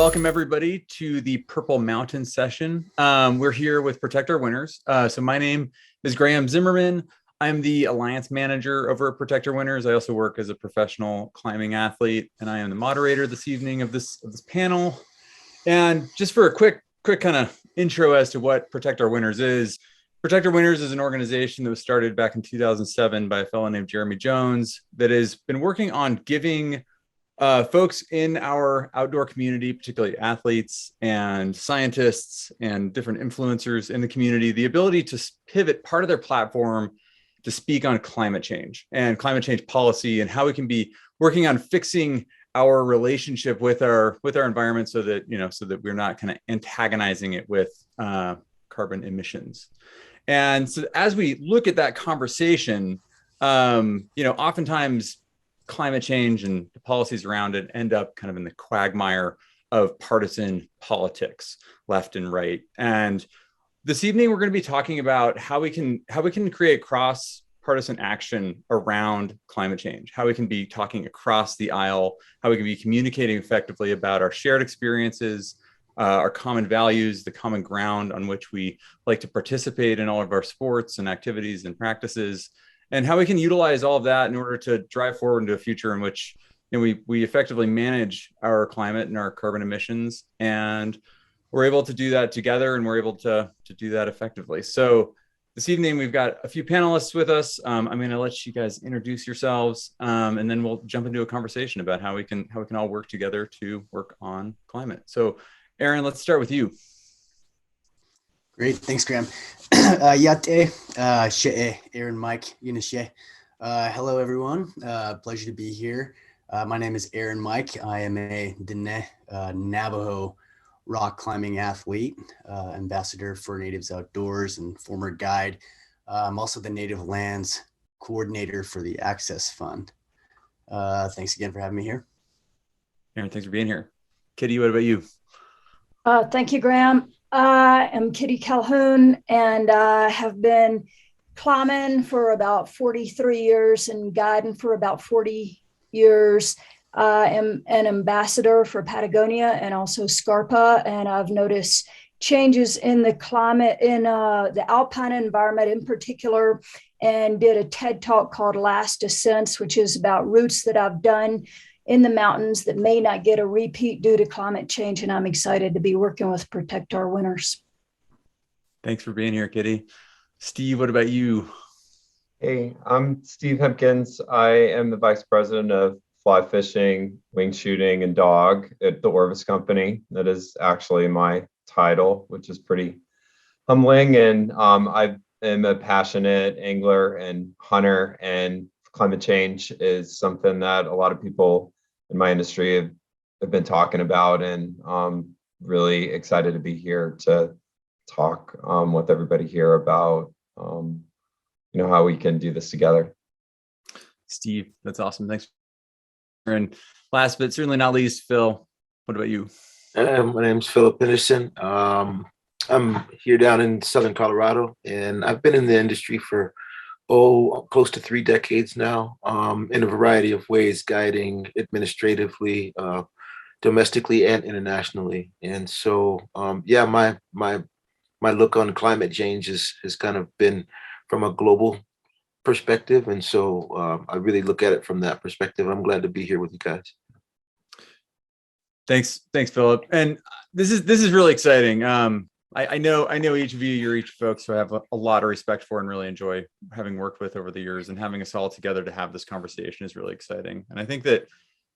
welcome everybody to the Purple Mountain session. We're here with Protect Our Winners. So my name is Graham Zimmerman. I'm the Alliance Manager over at Protect Our Winners. I also work as a professional climbing athlete, and I am the moderator this evening of this panel. And just for a quick kind of intro as to what Protect Our Winners is, Protect Our Winners is an organization that was started back in 2007 by a fellow named Jeremy Jones that has been working on giving folks in our outdoor community, particularly athletes and scientists and different influencers in the community, the ability to pivot part of their platform to speak on climate change and climate change policy and how we can be working on fixing our relationship with our environment so that we're not kind of antagonizing it with carbon emissions. And so as we look at that conversation, oftentimes climate change and the policies around it end up kind of in the quagmire of partisan politics, left and right. And this evening, we're going to be talking about how we can create cross-partisan action around climate change, how we can be talking across the aisle, how we can be communicating effectively about our shared experiences, our common values, the common ground on which we like to participate in all of our sports and activities and practices, and how we can utilize all of that in order to drive forward into a future in which we effectively manage our climate and our carbon emissions, and we're able to do that together, and we're able to do that effectively. So this evening, we've got a few panelists with us. I'm going to let you guys introduce yourselves, and then we'll jump into a conversation about how we can all work together to work on climate. So Aaron, let's start with you. Great, thanks, Graham. Yate, she'e, Aaron, Mike, Yunishe. Hello, everyone. Pleasure to be here. My name is Aaron Mike. I am a Dene Navajo rock climbing athlete, ambassador for Natives Outdoors, and former guide. I'm also the Native Lands coordinator for the Access Fund. Thanks again for having me here. Aaron, thanks for being here. Kitty, what about you? Thank you, Graham. I am Kitty Calhoun, and I have been climbing for about 43 years and guiding for about 40 years. I am an ambassador for Patagonia and also Scarpa, and I've noticed changes in the climate in the alpine environment in particular, and did a TED talk called Last Ascents, which is about routes that I've done in the mountains that may not get a repeat due to climate change. And I'm excited to be working with Protect Our Winners. Thanks for being here, Kitty. Steve, what about you? Hey, I'm Steve Hemkens. I am the Vice President of Fly Fishing, Wing Shooting, and Dog at the Orvis Company. That is actually my title, which is pretty humbling. And I am a passionate angler and hunter, and climate change is something that a lot of people in my industry have been talking about, and really excited to be here to talk with everybody here about how we can do this together. Steve, that's awesome. Thanks. And last but certainly not least, Phil, what about you? My name's Philip Henderson. I'm here down in Southern Colorado, and I've been in the industry for close to 3 decades now, in a variety of ways, guiding administratively, domestically and internationally. And so, my look on climate change has kind of been from a global perspective. And so I really look at it from that perspective. I'm glad to be here with you guys. Thanks, Philip. And this is really exciting. I know each of you, you're each folks who I have a lot of respect for and really enjoy having worked with over the years, and having us all together to have this conversation is really exciting. And I think that,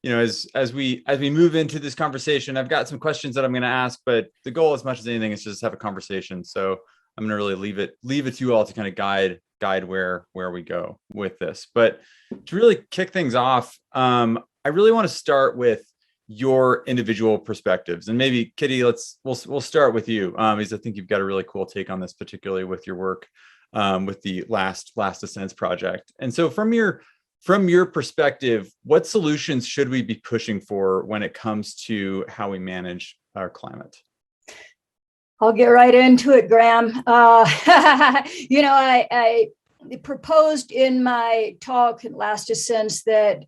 as we move into this conversation, I've got some questions that I'm going to ask, but the goal as much as anything is just have a conversation. So I'm going to really leave it to you all to kind of guide where we go with this. But to really kick things off, I really want to start with your individual perspectives, and maybe Kitty, we'll start with you, because I think you've got a really cool take on this, particularly with your work with the Last Ascents project. And so from your perspective, what solutions should we be pushing for when it comes to how we manage our climate? I'll get right into it, Graham. I proposed in my talk at Last Ascents that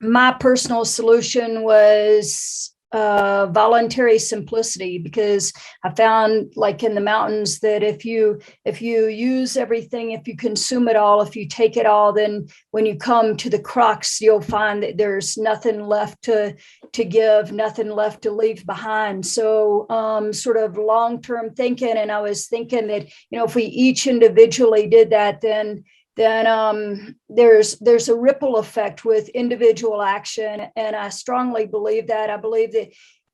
my personal solution was voluntary simplicity, because I found, like in the mountains, that if you use everything, if you consume it all, if you take it all, then when you come to the crux, you'll find that there's nothing left to give, nothing left to leave behind. So sort of long-term thinking, and I was thinking that, if we each individually did that, then there's a ripple effect with individual action. And I strongly believe that. I believe that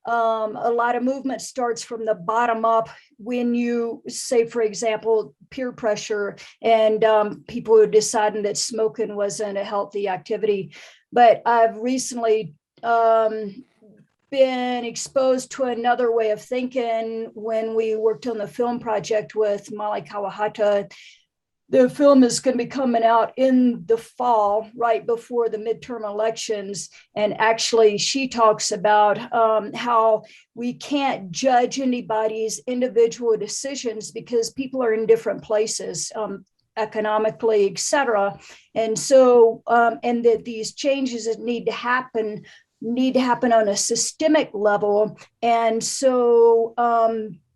a lot of movement starts from the bottom up when you say, for example, peer pressure and people who deciding that smoking wasn't a healthy activity. But I've recently been exposed to another way of thinking when we worked on the film project with Molly Kawahata. The film is going to be coming out in the fall, right before the midterm elections. And actually, she talks about how we can't judge anybody's individual decisions because people are in different places, economically, et cetera. And so, and that these changes that need to happen on a systemic level. And so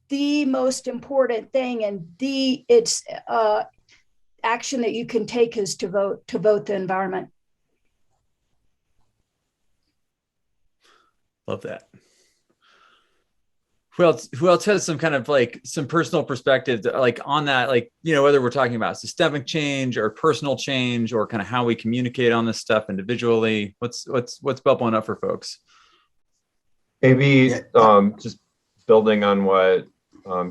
the most important thing, and it's action that you can take, is to vote the environment. Love that. Who else has some kind of like some personal perspective like on that, like, whether we're talking about systemic change or personal change or kind of how we communicate on this stuff individually? What's bubbling up for folks? Maybe just building on what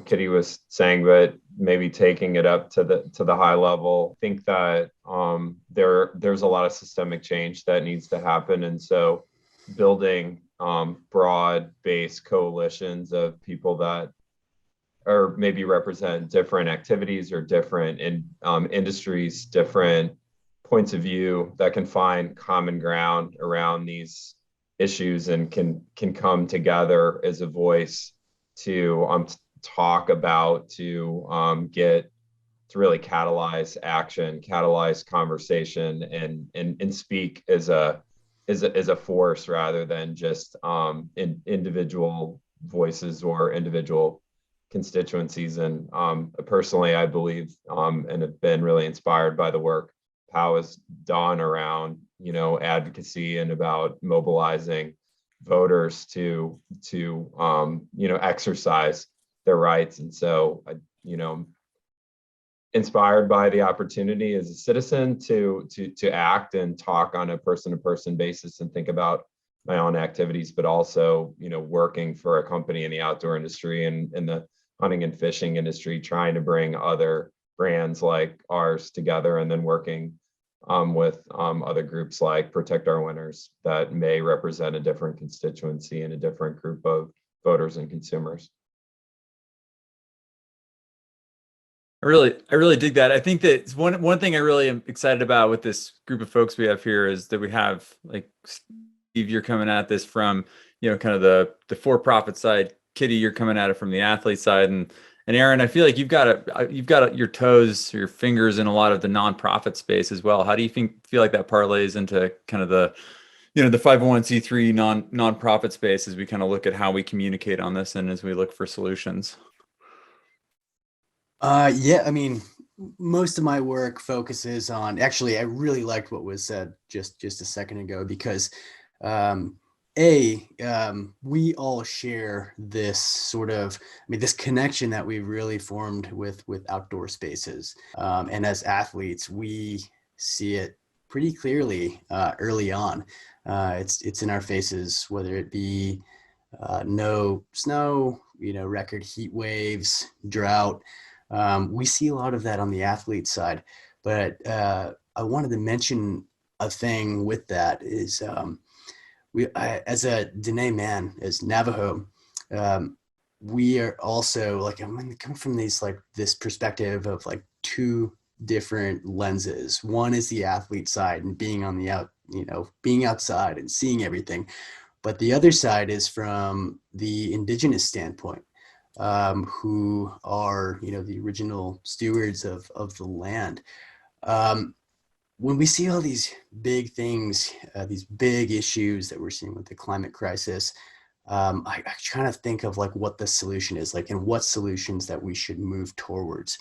Kitty was saying, but maybe taking it up to the high level. I think that there's a lot of systemic change that needs to happen, and so building broad-based coalitions of people that or maybe represent different activities or different industries, different points of view that can find common ground around these issues and can come together as a voice to talk about, to really catalyze action, catalyze conversation, and speak as a force rather than just individual voices or individual constituencies. And personally, I believe and have been really inspired by the work POW has done around advocacy and about mobilizing voters to exercise their rights. And so inspired by the opportunity as a citizen to act and talk on a person-to-person basis and think about my own activities, but also working for a company in the outdoor industry and in the hunting and fishing industry, trying to bring other brands like ours together, and then working with other groups like Protect Our Winners that may represent a different constituency and a different group of voters and consumers. I really dig that. I think that one thing I really am excited about with this group of folks we have here is that we have, like, Steve, you're coming at this from kind of the for-profit side. Kitty, you're coming at it from the athlete side, and Aaron, I feel like you've got your toes, your fingers in a lot of the nonprofit space as well. How do you feel like that parlays into kind of the the 501c3 nonprofit space as we kind of look at how we communicate on this and as we look for solutions? Yeah, I mean, most of my work focuses on, actually, I really liked what was said just a second ago, because we all share this sort of, this connection that we've really formed with outdoor spaces. And as athletes, we see it pretty clearly early on. It's in our faces, whether it be no snow, record heat waves, drought. We see a lot of that on the athlete side, but I wanted to mention a thing with that is as a Dene man, as Navajo, we are also like, I'm coming from this perspective of like two different lenses. One is the athlete side and being on the being outside and seeing everything, but the other side is from the indigenous standpoint. Who are, the original stewards of the land. when we see all these big things, these big issues that we're seeing with the climate crisis, I try to think of like what the solution is, like, and what solutions that we should move towards.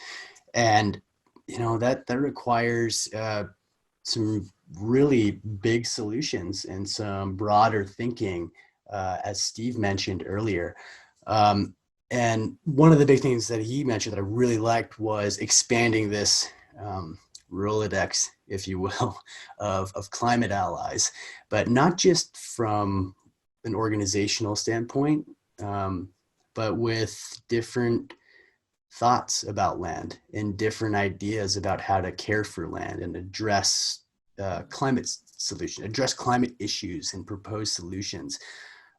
And, you know, that requires some really big solutions and some broader thinking, as Steve mentioned earlier. And one of the big things that he mentioned that I really liked was expanding this Rolodex, if you will, of climate allies, but not just from an organizational standpoint, but with different thoughts about land and different ideas about how to care for land and address address climate issues and propose solutions.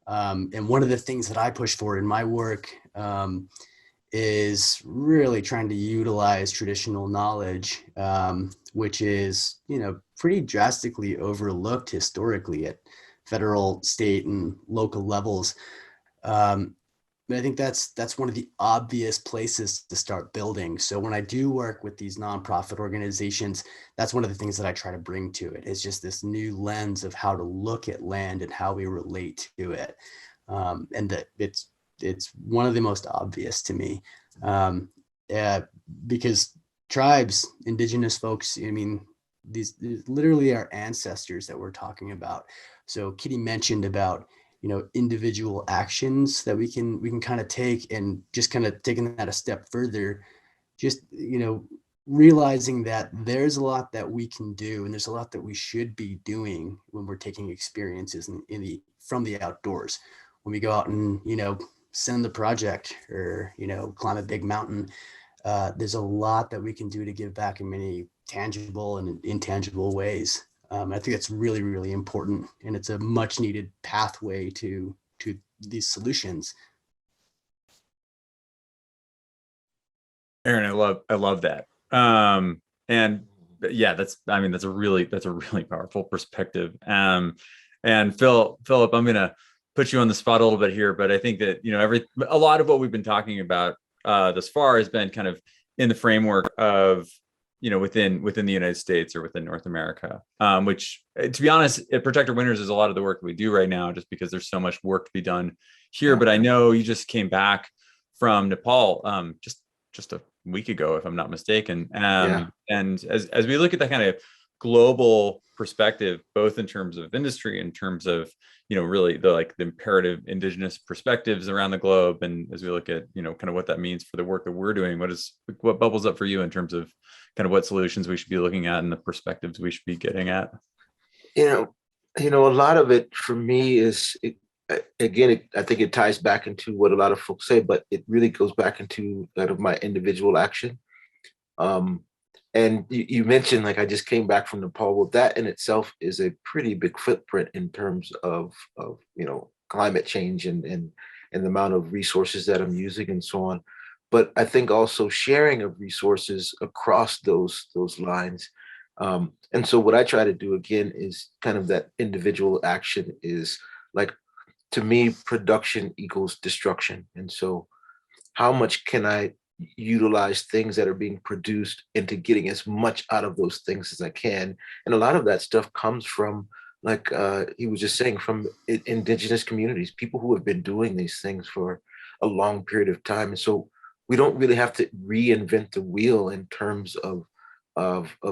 And one of the things that I push for in my work is really trying to utilize traditional knowledge, which is, you know, pretty drastically overlooked historically at federal, state, and local levels. I think that's one of the obvious places to start building. So when I do work with these nonprofit organizations, that's one of the things that I try to bring to it. It's just this new lens of how to look at land and how we relate to it, and that it's one of the most obvious to me, because tribes, indigenous folks, I mean, these literally our ancestors that we're talking about. So Kitty mentioned about, you know, individual actions that we can kind of take, and just kind of taking that a step further, just, you know, realizing that there's a lot that we can do and there's a lot that we should be doing when we're taking experiences from the outdoors. When we go out and, you know, send the project or, you know, climb a big mountain, there's a lot that we can do to give back in many tangible and intangible ways. I think that's really, really important, and it's a much needed pathway to these solutions. Aaron, I love that. And yeah, that's a really powerful perspective. And Philip, I'm gonna put you on the spot a little bit here, but I think that, you know, a lot of what we've been talking about thus far has been kind of in the framework of, you know, within the United States or within North America, which, to be honest, at Protect Our Winters is a lot of the work that we do right now, just because there's so much work to be done here. But I know you just came back from Nepal just a week ago, if I'm not mistaken. And as we look at that kind of global perspective, both in terms of industry, in terms of, you know, really the imperative indigenous perspectives around the globe, and as we look at, you know, kind of what that means for the work that we're doing, what bubbles up for you in terms of kind of what solutions we should be looking at and the perspectives we should be getting at? You know, a lot of it for me is, I think it ties back into what a lot of folks say, but it really goes back into that of my individual action. And you mentioned, like, I just came back from Nepal. Well, that in itself is a pretty big footprint in terms of you know, climate change and the amount of resources that I'm using and so on. But I think also sharing of resources across those lines. And so what I try to do again is kind of that individual action is, like, to me, production equals destruction. And so how much can I utilize things that are being produced into getting as much out of those things as I can? And a lot of that stuff comes from, like he was just saying, from indigenous communities, people who have been doing these things for a long period of time. And so we don't really have to reinvent the wheel in terms of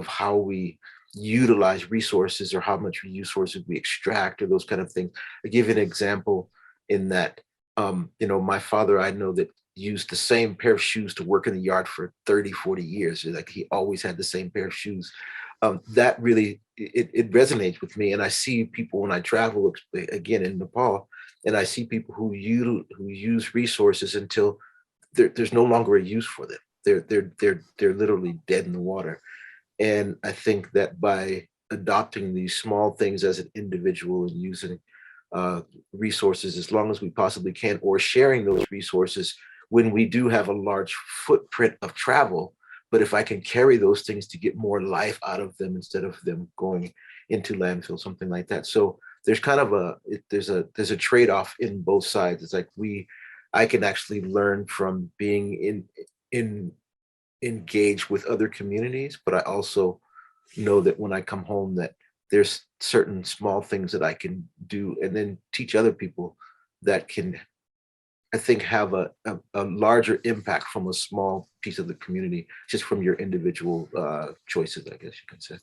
how we utilize resources or how much resources we extract or those kind of things. I give you an example in that, you know, my father, I know that used the same pair of shoes to work in the yard for 30, 40 years. Like, he always had the same pair of shoes. That really, it resonates with me. And I see people when I travel, again in Nepal, and I see people who use resources until there's no longer a use for them. They're literally dead in the water. And I think that by adopting these small things as an individual and using resources as long as we possibly can, or sharing those resources when we do have a large footprint of travel, but if I can carry those things to get more life out of them instead of them going into landfill, something like that. So there's kind of there's a trade-off in both sides. It's like I can actually learn from being engaged with other communities, but I also know that when I come home that there's certain small things that I can do and then teach other people that can, I think, have a larger impact from a small piece of the community, just from your individual choices, I guess you can say.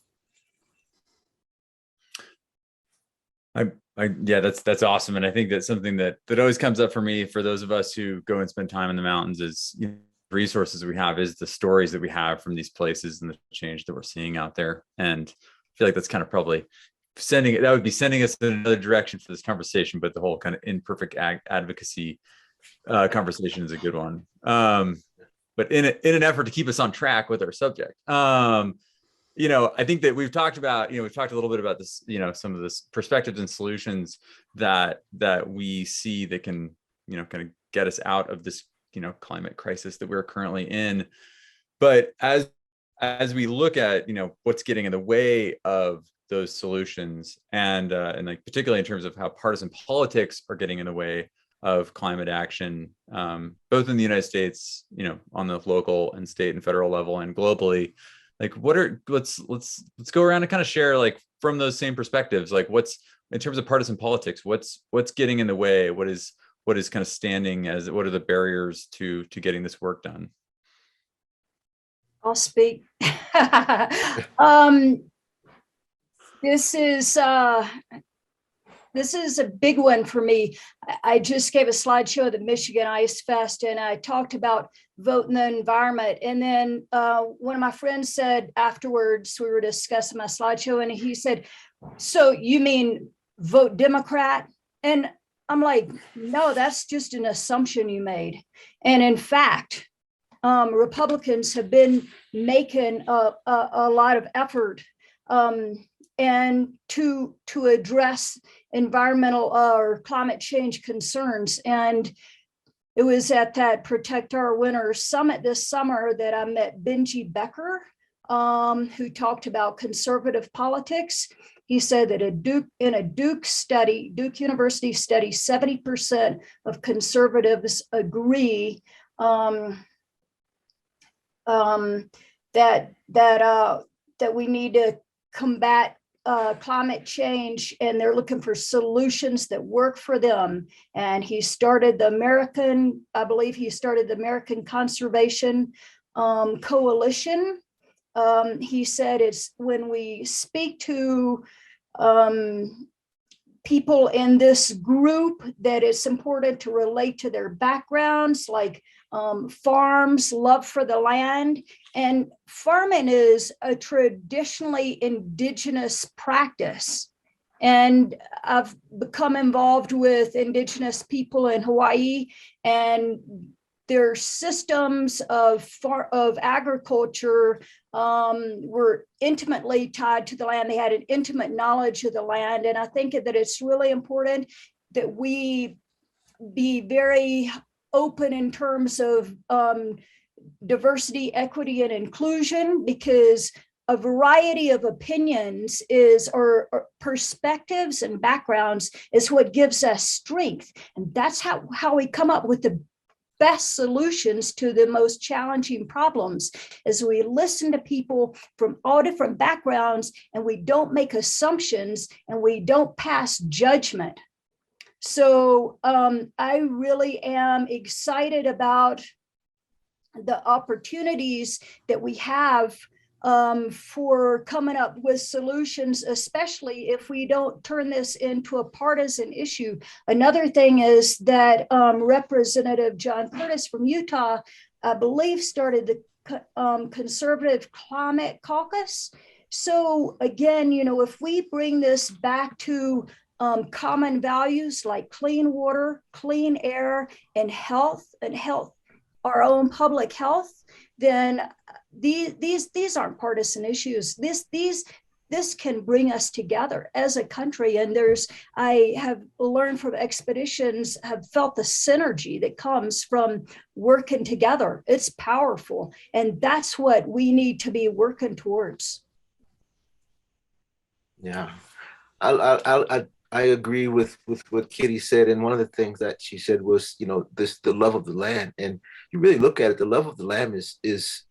Yeah, that's awesome. And I think that's something that always comes up for me, for those of us who go and spend time in the mountains, is, you know, resources we have, is the stories that we have from these places and the change that we're seeing out there. And I feel like that's kind of probably that would be sending us in another direction for this conversation, but the whole kind of imperfect advocacy conversation is a good one. But in an effort to keep us on track with our subject, you know, I think that we've talked about, you know, we've talked a little bit about this, you know, some of this perspectives and solutions that we see that can, you know, kind of get us out of this, you know, climate crisis that we're currently in. But as we look at, you know, what's getting in the way of those solutions, and like particularly in terms of how partisan politics are getting in the way of climate action, both in the United States, you know, on the local and state and federal level, and globally. Like, let's go around and kind of share, like, from those same perspectives, like, what's, in terms of partisan politics, what's getting in the way? What is kind of standing as, what are the barriers to getting this work done? I'll speak. This is a big one for me. I just gave a slideshow of the Michigan Ice Fest, and I talked about vote in the environment. And then one of my friends said afterwards, we were discussing my slideshow, and he said, "So you mean vote Democrat?" And I'm like, "No, that's just an assumption you made." And in fact, Republicans have been making a lot of effort and to address environmental or climate change concerns. And it was at that Protect Our Winters Summit this summer that I met Benji Becker, who talked about conservative politics. He said that in a Duke University study, 70% of conservatives agree that we need to combat climate change, and they're looking for solutions that work for them. And he started the American Conservation Coalition. He said it's when we speak to people in this group that it's important to relate to their backgrounds, like farms, love for the land. And farming is a traditionally indigenous practice. And I've become involved with indigenous people in Hawaii, and their systems of agriculture were intimately tied to the land. They had an intimate knowledge of the land. And I think that it's really important that we be very open in terms of diversity, equity, and inclusion, because a variety of opinions or perspectives and backgrounds is what gives us strength. And that's how we come up with the best solutions to the most challenging problems, as we listen to people from all different backgrounds, and we don't make assumptions, and we don't pass judgment. So I really am excited about the opportunities that we have for coming up with solutions, especially if we don't turn this into a partisan issue. Another thing is that Representative John Curtis from Utah, I believe, started the Conservative Climate Caucus. So again, you know, if we bring this back to common values like clean water, clean air, and health, our own public health, then these aren't partisan issues. This can bring us together as a country. And I have learned from expeditions, have felt the synergy that comes from working together. It's powerful. And that's what we need to be working towards. Yeah, I agree with what Kitty said. And one of the things that she said was, you know, the love of the land. And you really look at it, the love of the land is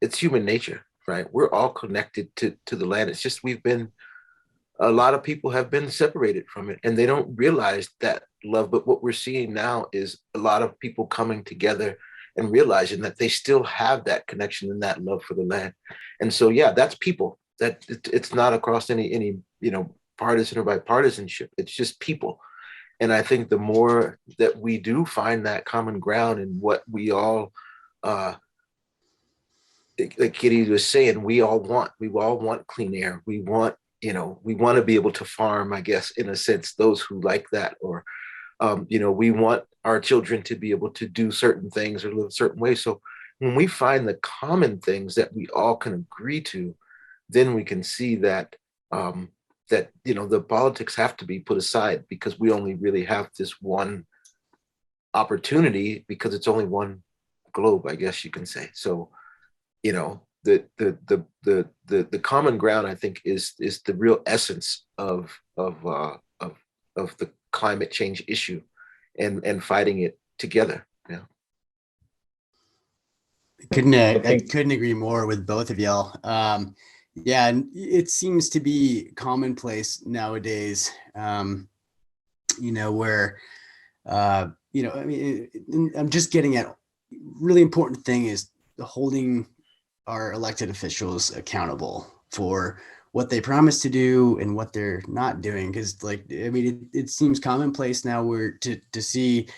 it's human nature. right? We're all connected to the land. It's just a lot of people have been separated from it and they don't realize that love. But what we're seeing now is a lot of people coming together and realizing that they still have that connection and that love for the land. And so, yeah, that's people. That it's not across any partisan or bipartisanship. It's just people. And I think the more that we do find that common ground and what we all, like Kitty was saying, we all want clean air. We want to be able to farm, I guess, in a sense, those who like that, or, we want our children to be able to do certain things or live a certain way. So when we find the common things that we all can agree to, then we can see that, the politics have to be put aside, because we only really have this one opportunity, because it's only one globe, I guess you can say. So, the common ground, I think, is the real essence of the climate change issue, and fighting it together. Yeah. I couldn't agree more with both of y'all. Yeah, and it seems to be commonplace nowadays. Where I mean, I'm just getting at really important thing is holding our elected officials accountable for what they promise to do and what they're not doing. Because, it seems commonplace now where to see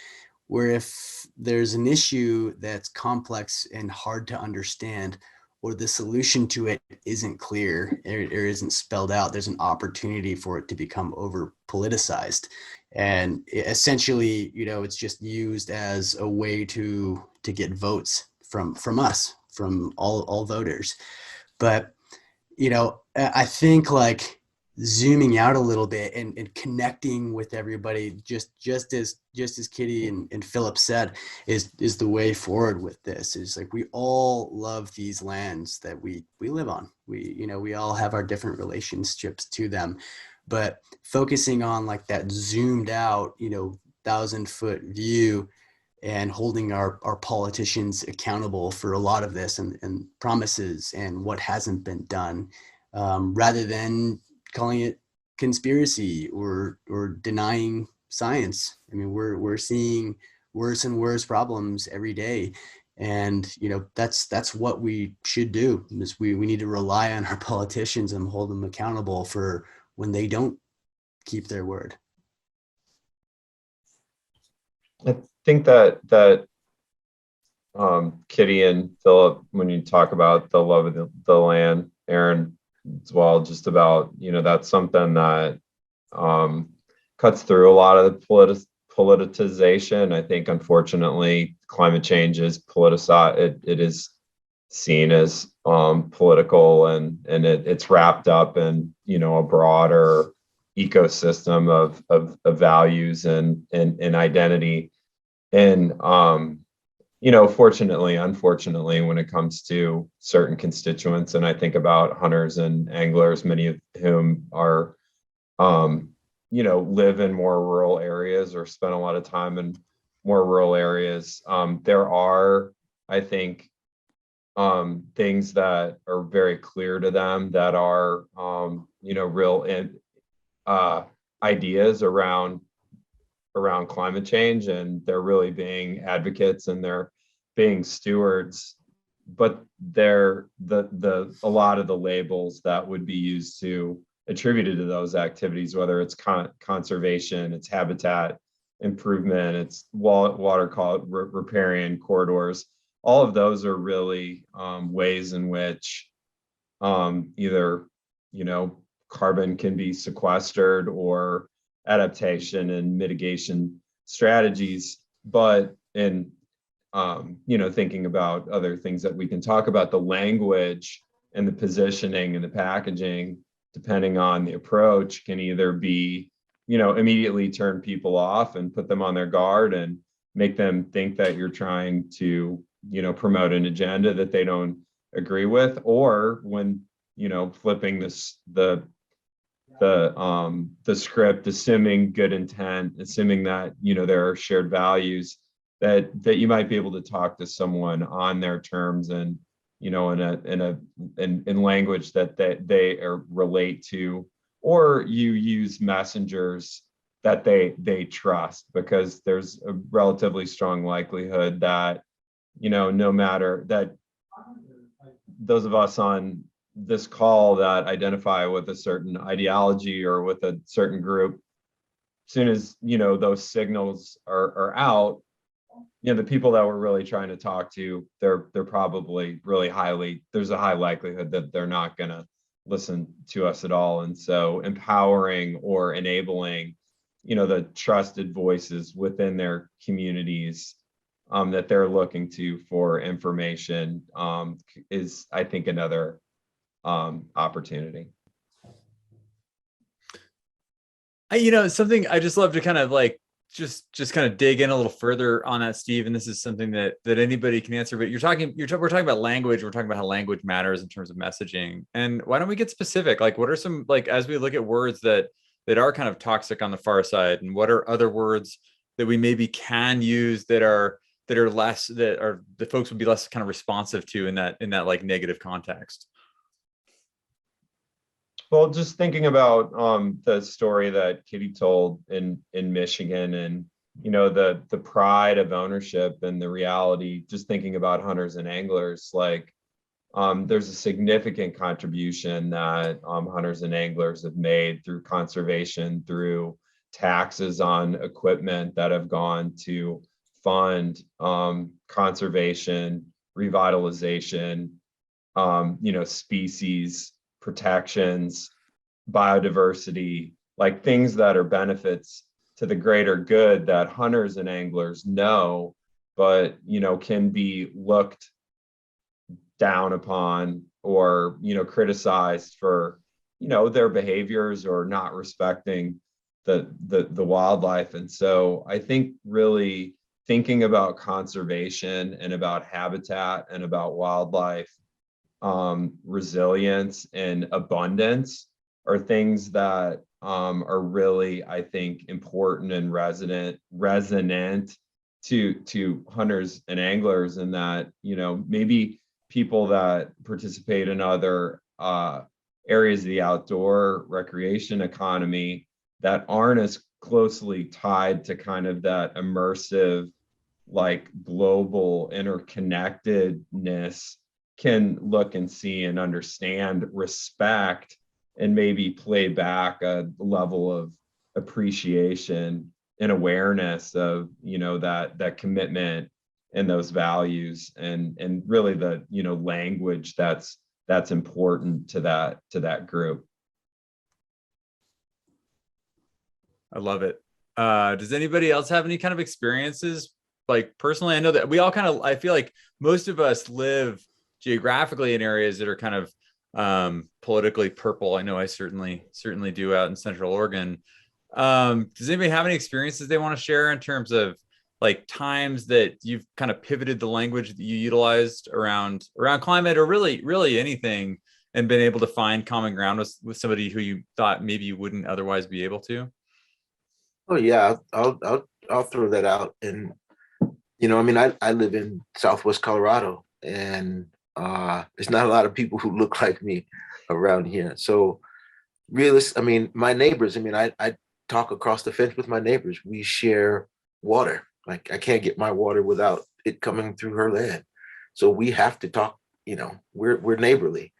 where if there's an issue that's complex and hard to understand, or the solution to it isn't clear or isn't spelled out, there's an opportunity for it to become over politicized. And essentially, it's just used as a way to get votes from us, from all voters. But, I think zooming out a little bit and connecting with everybody, just as Kitty and Philip said, is the way forward with this. Is we all love these lands that we live on. We all have our different relationships to them, but focusing on that zoomed out 1,000-foot view, and holding our politicians accountable for a lot of this and promises and what hasn't been done, rather than calling it conspiracy or denying science. I mean, we're seeing worse and worse problems every day. And, that's what we should do, is we need to rely on our politicians and hold them accountable for when they don't keep their word. I think that Kitty and Philip, when you talk about the love of the land, Aaron as well, just about, that's something that cuts through a lot of the politicization. I think, unfortunately, climate change is politicized. It is seen as political, and it's wrapped up in a broader ecosystem of values and identity. And fortunately, unfortunately, when it comes to certain constituents, and I think about hunters and anglers, many of whom are live in more rural areas or spend a lot of time in more rural areas, there are, I think, things that are very clear to them that are real ideas around climate change, and they're really being advocates and they're being stewards. But they're a lot of the labels that would be used to attributed to those activities, whether it's conservation, it's habitat improvement, it's water riparian corridors, all of those are really ways in which either carbon can be sequestered, or adaptation and mitigation strategies. But in thinking about other things that we can talk about, the language and the positioning and the packaging, depending on the approach, can either be immediately turn people off and put them on their guard and make them think that you're trying to promote an agenda that they don't agree with, or when flipping the script, assuming good intent, assuming that there are shared values, that you might be able to talk to someone on their terms and in language that they relate to, or you use messengers that they trust, because there's a relatively strong likelihood that, no matter that, those of us on this call that identify with a certain ideology or with a certain group, as soon as those signals are out, the people that we're really trying to talk to, they're probably there's a high likelihood that they're not going to listen to us at all. And so empowering or enabling the trusted voices within their communities that they're looking to for information is, I think, another opportunity. Something I just love to kind of like just kind of dig in a little further on that, Steve. And this is something that anybody can answer. But we're talking about language. We're talking about how language matters in terms of messaging. And why don't we get specific? Like, what are some, like, as we look at words that are kind of toxic on the far side, and what are other words that we maybe can use that are less, that folks would be less kind of responsive to in that like negative context? Well, just thinking about the story that Kitty told in Michigan, and the pride of ownership and the reality, just thinking about hunters and anglers, like there's a significant contribution that hunters and anglers have made through conservation, through taxes on equipment that have gone to fund conservation, revitalization, species protections, biodiversity, like things that are benefits to the greater good that hunters and anglers know, but can be looked down upon or criticized for their behaviors or not respecting the wildlife. And so I think really thinking about conservation and about habitat and about wildlife resilience and abundance are things that are really, I think, important and resonant to hunters and anglers, and that maybe people that participate in other areas of the outdoor recreation economy that aren't as closely tied to kind of that immersive, like global interconnectedness can look and see and understand, respect, and maybe play back a level of appreciation and awareness of that commitment and those values, and really the language that's important to that group. I love it. Does anybody else have any kind of experiences? Like personally, I know that we all I feel like most of us live geographically in areas that are kind of politically purple. I know I certainly do out in Central Oregon. Does anybody have any experiences they want to share in terms of like times that you've kind of pivoted the language that you utilized around climate, or really anything, and been able to find common ground with somebody who you thought maybe you wouldn't otherwise be able to? Oh yeah, I'll throw that out. And I live in Southwest Colorado, and there's not a lot of people who look like me around here. So my neighbors, I talk across the fence with my neighbors. We share water. Like I can't get my water without it coming through her land. So we have to talk, we're neighborly.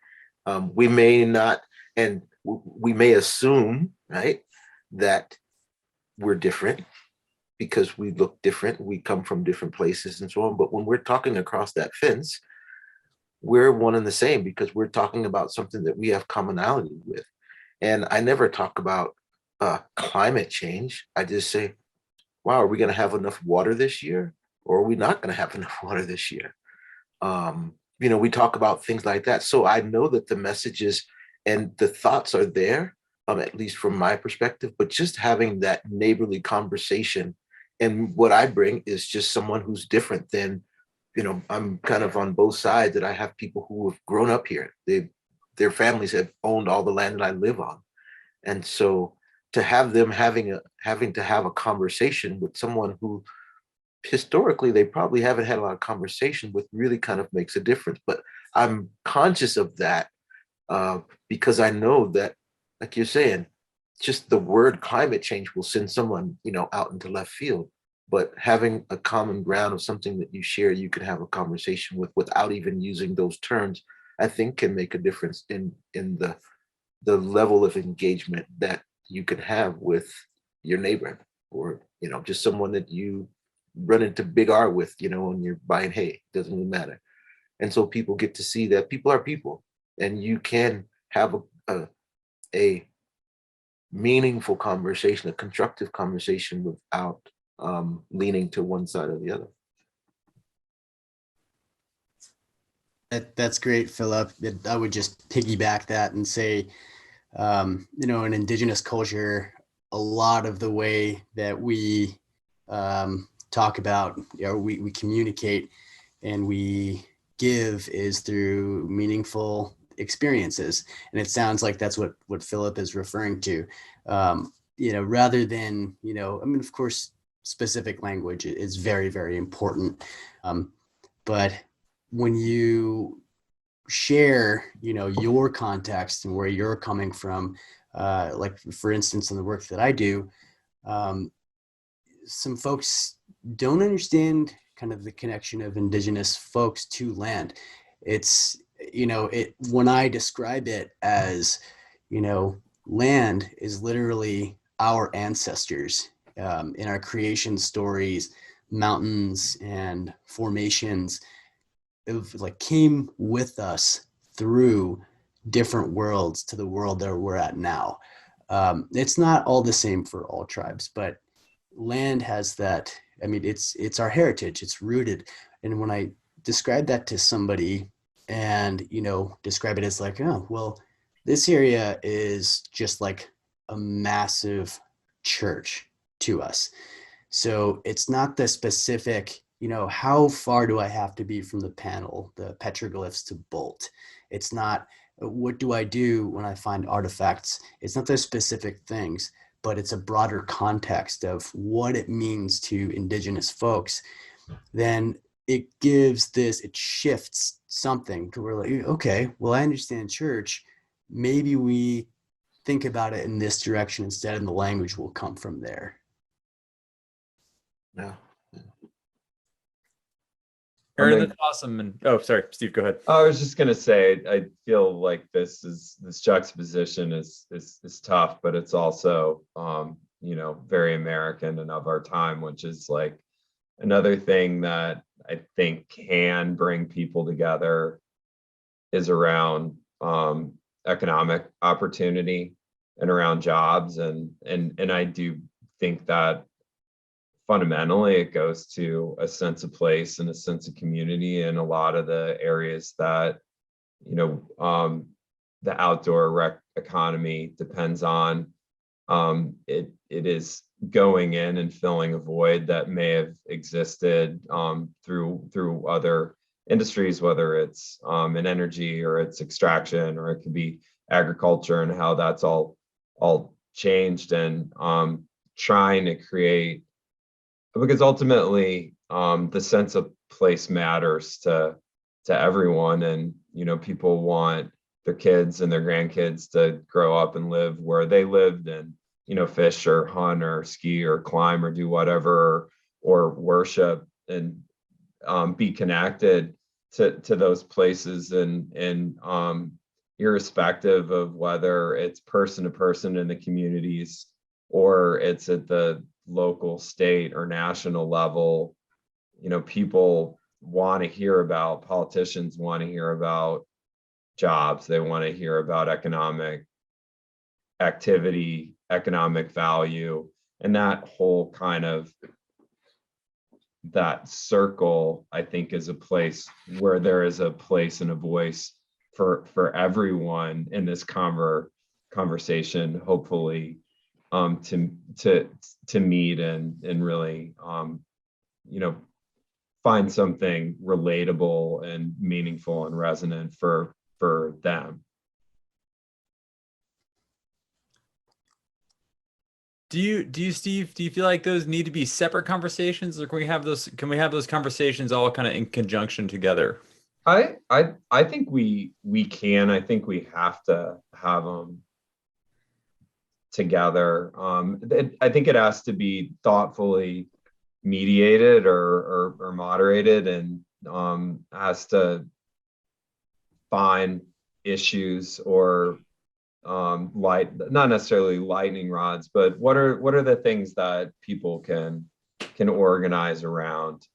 We may not, and we may assume, right, that we're different because we look different. We come from different places and so on. But when we're talking across that fence, we're one and the same because we're talking about something that we have commonality with. And I never talk about climate change. I just say, wow, are we going to have enough water this year? Or are we not going to have enough water this year? We talk about things like that. So I know that the messages and the thoughts are there, at least from my perspective, but just having that neighborly conversation. And what I bring is just someone who's different than, I'm kind of on both sides, that I have people who have grown up here. Their families have owned all the land that I live on. And so to have them having to have a conversation with someone who historically they probably haven't had a lot of conversation with really kind of makes a difference. But I'm conscious of that because I know that, like you're saying, just the word climate change will send someone, out into left field. But having a common ground of something that you share, you can have a conversation with without even using those terms, I think can make a difference in the level of engagement that you can have with your neighbor, or just someone that you run into big R with, when you're buying hay. Doesn't really matter. And so people get to see that people are people, and you can have a meaningful conversation, a constructive conversation, without leaning to one side or the other. That's great, Philip. I would just piggyback that and say, in Indigenous culture, a lot of the way that we talk about, we communicate and we give is through meaningful experiences. And it sounds like that's what Philip is referring to, rather than, of course, specific language is very, very important. But when you share, your context and where you're coming from, like for instance, in the work that I do, some folks don't understand kind of the connection of Indigenous folks to land. It's, when I describe it as, land is literally our ancestors, in our creation stories, mountains and formations came with us through different worlds to the world that we're at now. It's not all the same for all tribes, but land has that. I mean, it's our heritage. It's rooted. And when I describe that to somebody, and describe it as like, oh, well, this area is just like a massive church to us. So it's not the specific, how far do I have to be from the panel, the petroglyphs to bolt? It's not, what do I do when I find artifacts? It's not those specific things, but it's a broader context of what it means to Indigenous folks. Then it shifts something to where like, okay, well, I understand church. Maybe we think about it in this direction instead, and the language will come from there. Yeah. Aaron, that's awesome. And sorry, Steve, go ahead. I was just gonna say, I feel like this juxtaposition is tough, but it's also very American and of our time, which is like another thing that I think can bring people together is around economic opportunity and around jobs, and I do think that fundamentally it goes to a sense of place and a sense of community in a lot of the areas that the outdoor rec economy depends on. It is going in and filling a void that may have existed through other industries, whether it's in energy or it's extraction, or it could be agriculture, and how that's all changed, and trying to create, because ultimately the sense of place matters to everyone, and people want their kids and their grandkids to grow up and live where they lived, and fish or hunt or ski or climb or do whatever, or worship, and be connected to those places, and irrespective of whether it's person to person in the communities or it's at the local, state, or national level. People want to hear about, politicians want to hear about jobs. They want to hear about economic activity, economic value, and that whole kind of that circle, I think, is a place where there is a place and a voice for everyone in this conversation, hopefully, to meet and really find something relatable and meaningful and resonant for them. Steve, do you feel like those need to be separate conversations, or can we have those conversations all kind of in conjunction together? I think we can. I think we have to have them together. I think it has to be thoughtfully mediated or moderated, and has to find issues or not necessarily lightning rods, but what are the things that people can organize around,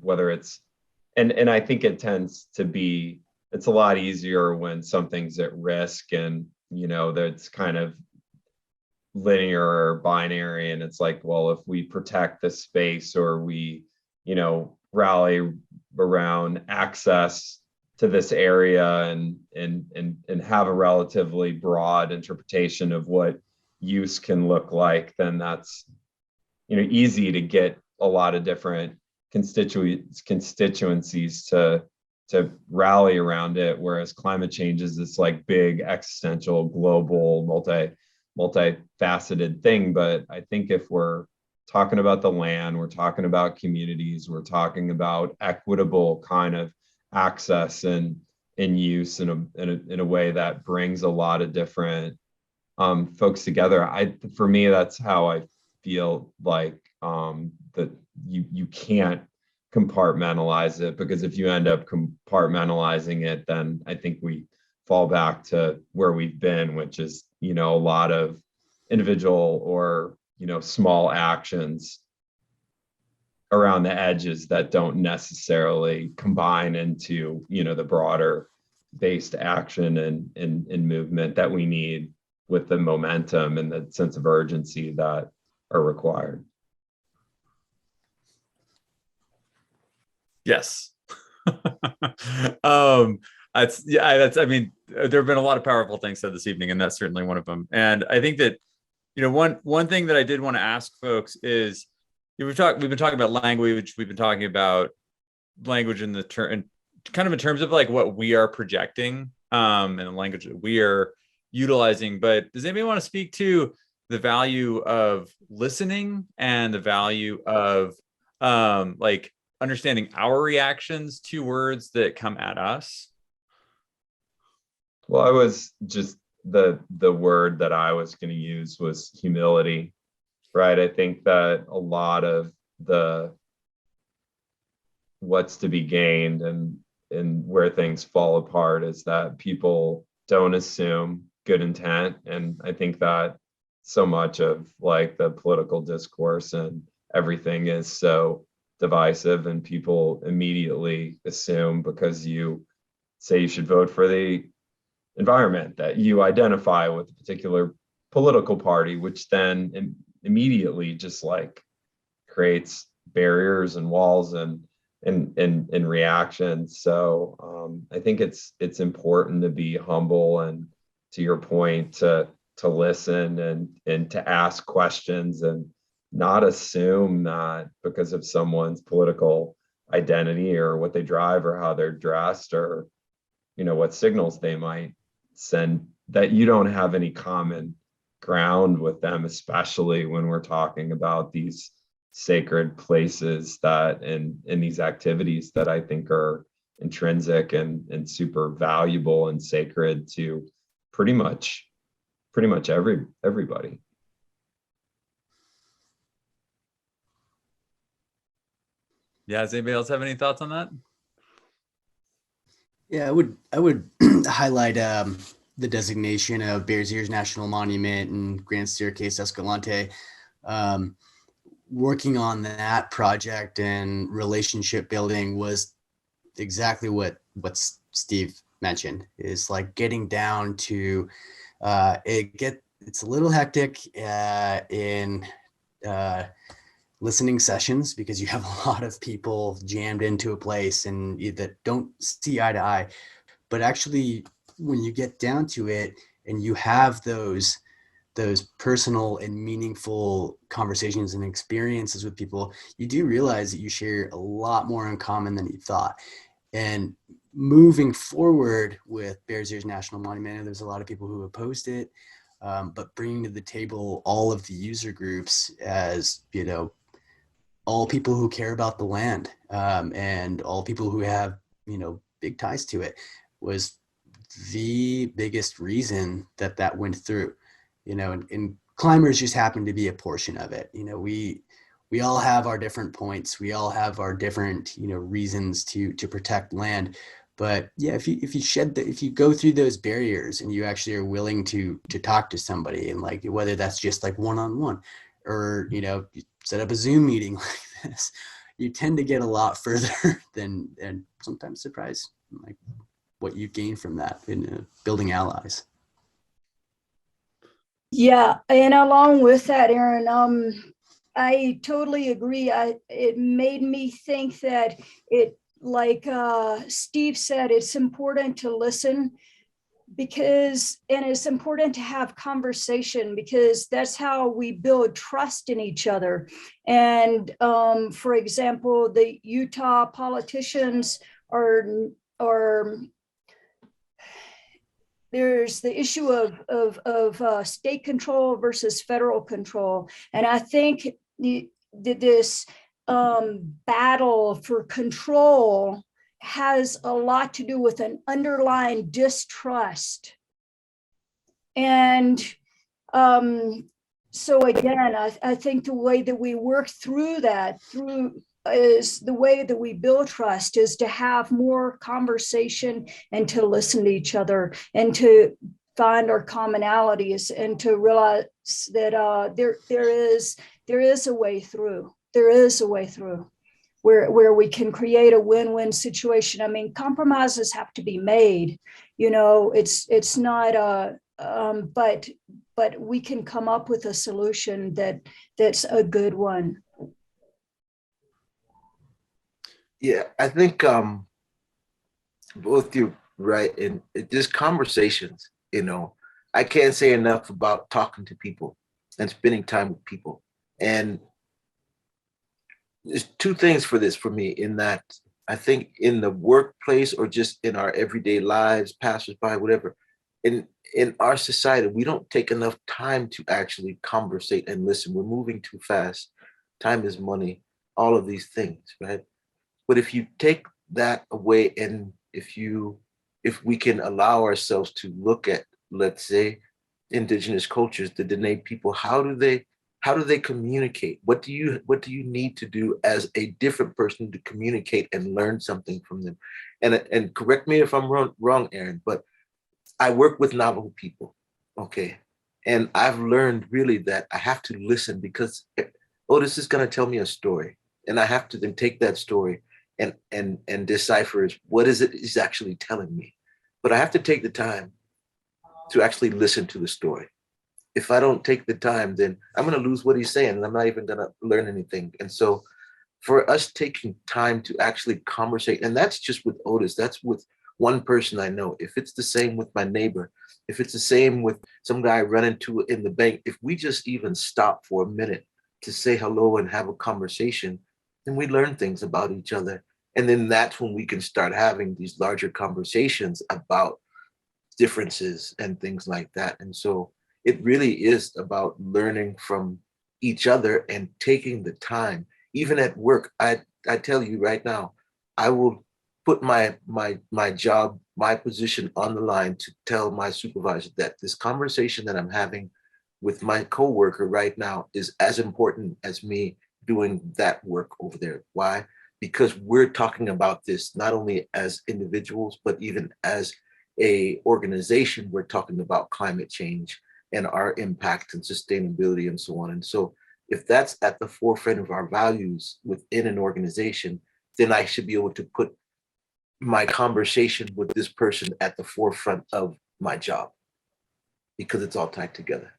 whether it's and I think it tends to be, it's a lot easier when something's at risk, and that's kind of linear or binary, and it's like, well, if we protect the space, or we rally around access to this area, and have a relatively broad interpretation of what use can look like, then that's easy to get a lot of different constituencies to rally around it, whereas climate change is this like big existential global multifaceted thing. But I think if we're talking about the land, we're talking about communities, we're talking about equitable kind of access and use in a way that brings a lot of different folks together. For me, that's how I feel like that you can't compartmentalize it, because if you end up compartmentalizing it, then I think we fall back to where we've been, which is a lot of individual or small actions around the edges that don't necessarily combine into the broader based action and movement that we need, with the momentum and the sense of urgency that are required. Yes. I mean, there have been a lot of powerful things said this evening, and that's certainly one of them. And I think that, one thing that I did want to ask folks is, we've been talking about language, we've been talking about language in the term, kind of in terms of like what we are projecting, and the language that we are utilizing. But does anybody want to speak to the value of listening and the value of like understanding our reactions to words that come at us? Well, I was just the word that I was going to use was humility, right? I think that a lot of the what's to be gained and where things fall apart is that people don't assume good intent. And I think that so much of like the political discourse and everything is so divisive, and people immediately assume, because you say you should vote for the environment, that you identify with a particular political party, which then immediately just like creates barriers and walls and reactions. So I think it's important to be humble, and to your point, to listen and to ask questions, and not assume that because of someone's political identity or what they drive or how they're dressed or what signals they might send, that you don't have any common ground with them, especially when we're talking about these sacred places that and these activities that I think are intrinsic and super valuable and sacred to pretty much everybody. Yeah, does anybody else have any thoughts on that? Yeah, I would highlight the designation of Bears Ears National Monument and Grand Staircase Escalante. Working on that project and relationship building was exactly what Steve mentioned, is like getting down to it's a little hectic in listening sessions, because you have a lot of people jammed into a place and that don't see eye to eye. But actually, when you get down to it and you have those personal and meaningful conversations and experiences with people, you do realize that you share a lot more in common than you thought. And moving forward with Bears Ears National Monument, there's a lot of people who opposed it. but bringing to the table all of the user groups as, all people who care about the land, and all people who have, big ties to it, was the biggest reason that went through, and climbers just happen to be a portion of it. We all have our different points. We all have our different, reasons to protect land. But yeah, if you go through those barriers and you actually are willing to talk to somebody, and like whether that's just like one-on-one, or you set up a Zoom meeting like this, you tend to get a lot further than, and sometimes surprise like what you gain from that in building allies. Yeah, and along with that, Aaron, I totally agree. It made me think that like Steve said, it's important to listen, and it's important to have conversation, because that's how we build trust in each other. And for example, the Utah politicians are there's the issue of state control versus federal control. And I think this battle for control has a lot to do with an underlying distrust. And so again, I think the way that we work through that is the way that we build trust is to have more conversation and to listen to each other and to find our commonalities and to realize that there is a way through. There is a way through where we can create a win-win situation. I mean, compromises have to be made. It's not but we can come up with a solution that's a good one. Yeah, I think both you're right. And just conversations, I can't say enough about talking to people and spending time with people. And there's two things for me, in that I think in the workplace or just in our everyday lives, passersby, whatever, in our society, we don't take enough time to actually conversate and listen. We're moving too fast. Time is money, all of these things, right? But if you take that away, and if we can allow ourselves to look at, let's say, indigenous cultures, the Dene people, how do they communicate? What do you need to do as a different person to communicate and learn something from them? And correct me if I'm wrong, Aaron, but I work with Navajo people, okay? And I've learned really that I have to listen, because this is going to tell me a story, and I have to then take that story and decipher what is it he's actually telling me. But I have to take the time to actually listen to the story. If I don't take the time, then I'm going to lose what he's saying, and I'm not even going to learn anything. And so for us taking time to actually conversate, and that's just with Otis, that's with one person I know. If it's the same with my neighbor, if it's the same with some guy I run into in the bank, if we just even stop for a minute to say hello and have a conversation, then we learn things about each other. And then that's when we can start having these larger conversations about differences and things like that. And so it really is about learning from each other and taking the time. Even at work, I tell you right now, I will put my job, my position on the line to tell my supervisor that this conversation that I'm having with my coworker right now is as important as me doing that work over there. Why? Because we're talking about this not only as individuals, but even as a organization. We're talking about climate change and our impact and sustainability and so on. And so if that's at the forefront of our values within an organization, then I should be able to put my conversation with this person at the forefront of my job, because it's all tied together.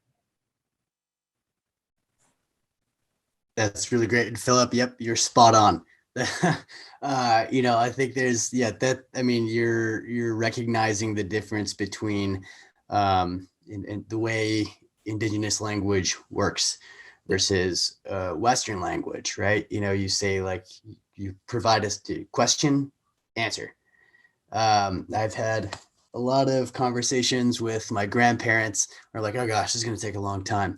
That's really great. And Philip, yep, you're spot on. I think there's, you're recognizing the difference between in the way indigenous language works versus Western language, right? You say, like, you provide us to question, answer. I've had a lot of conversations with my grandparents are like, oh gosh, this is going to take a long time.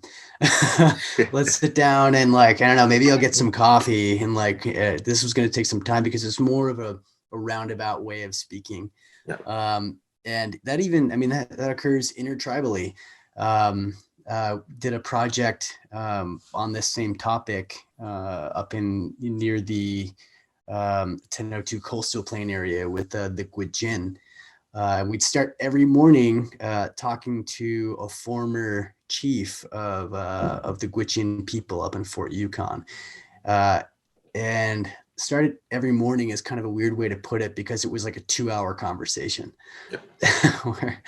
Let's sit down and like, I don't know, maybe I'll get some coffee and like, this was going to take some time because it's more of a roundabout way of speaking. Yeah. And that even, I mean, that occurs intertribally. Did a project on this same topic up in near the 1002 coastal plain area with the Gwijin. We'd start every morning talking to a former chief of the Gwich'in people up in Fort Yukon, and started every morning is kind of a weird way to put it because it was like a 2-hour conversation, where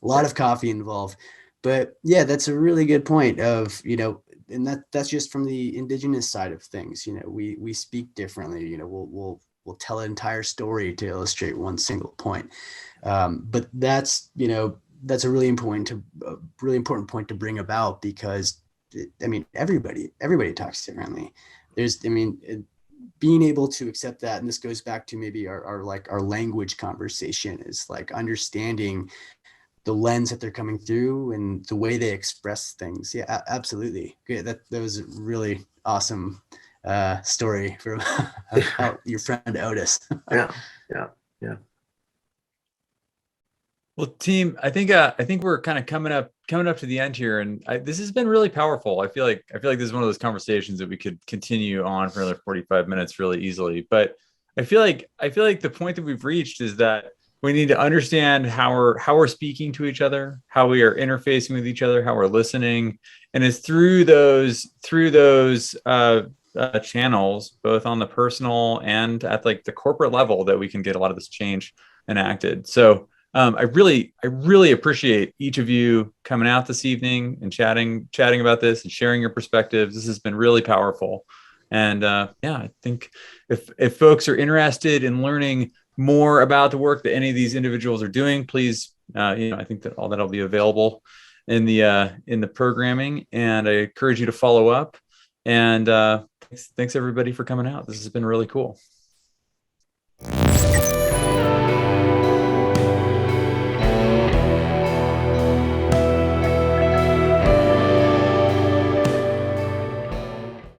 a lot of coffee involved. But yeah, that's a really good point of, and that's just from the indigenous side of things. We speak differently. We'll tell an entire story to illustrate one single point. But that's a really important point to bring about because everybody talks differently. Being able to accept that, and this goes back to maybe our language conversation, is like understanding the lens that they're coming through and the way they express things. Yeah, absolutely. Good. That was a really awesome story from your friend Otis. Yeah. Well, team, I think we're kind of coming up to the end here, and this has been really powerful. I feel like this is one of those conversations that we could continue on for another 45 minutes really easily. But I feel like the point that we've reached is that we need to understand how we're speaking to each other, how we are interfacing with each other, how we're listening, and it's through those channels, both on the personal and at like the corporate level, that we can get a lot of this change enacted. So I really appreciate each of you coming out this evening and chatting about this and sharing your perspectives. This has been really powerful. And I think if folks are interested in learning more about the work that any of these individuals are doing, please, I think that all that'll be available in the programming, and I encourage you to follow up. And thanks everybody for coming out. This has been really cool.